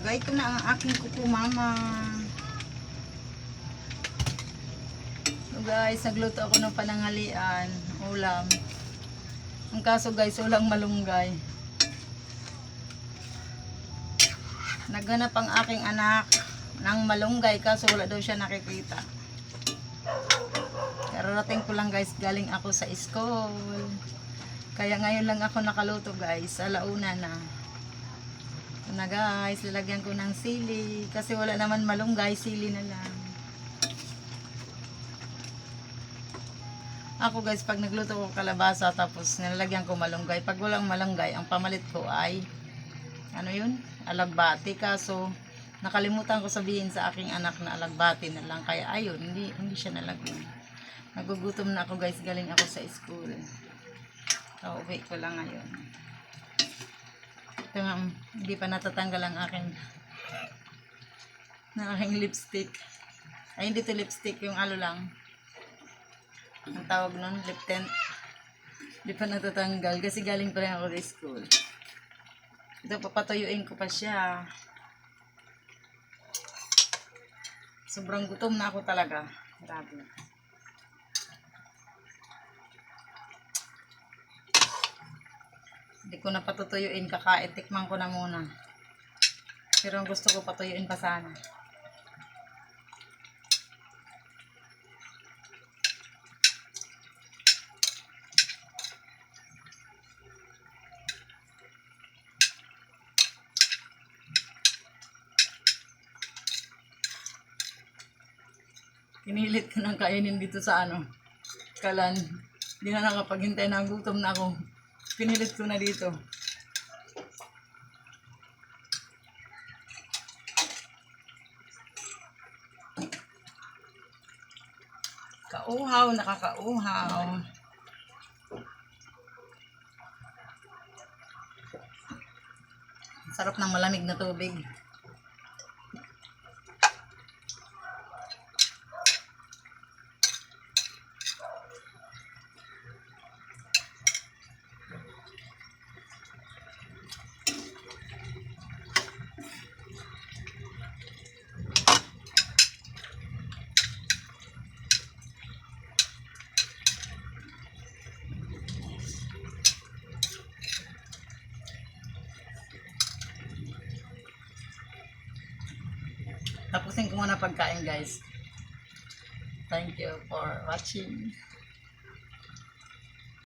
Lagay ko na ang aking kuko mama. So guys, nagluto ako ng pananghalian, ulam. Ang kaso guys, ulang malunggay. Naghanap ang aking anak ng malunggay kaso wala daw siya nakikita. Kararating ko lang guys, galing ako sa school. Kaya ngayon lang ako nakaluto guys, alauna na. Ito na guys, lalagyan ko ng sili. Kasi wala naman malunggay, sili na lang. Ako guys, pag nagluto ko kalabasa tapos nilalagyan ko malunggay. Pag walang malunggay, ang pamalit ko ay, ano yun? Alagbati. Kaso, nakalimutan ko sabihin sa aking anak na alagbati na lang. Kaya ayun, hindi siya nalagyan. Nagugutom na ako guys, galing ako sa school. Uwi ko lang ngayon. Ito nga, hindi pa natatanggal ang aking lipstick. Ay, hindi to lipstick, yung ano lang. Ang tawag nun, lip tint. Hindi pa natatanggal kasi galing pa rin ako sa school. Ito, papatuyuin ko pa siya. Sobrang gutom na ako talaga. Grabe. Hindi ko na patutuyuin, kakain. Tikman ko na muna. Pero ang gusto ko patuyuin pa sana. Pinilit ko ng kainin dito sa kalan. Hindi na nakapaghintay na, gutom na ako. Pinilit ko na dito. Kauhaw, nakakauhaw. Sarap ng malamig na tubig. Tapusin ko muna pagkain guys. Thank you for watching.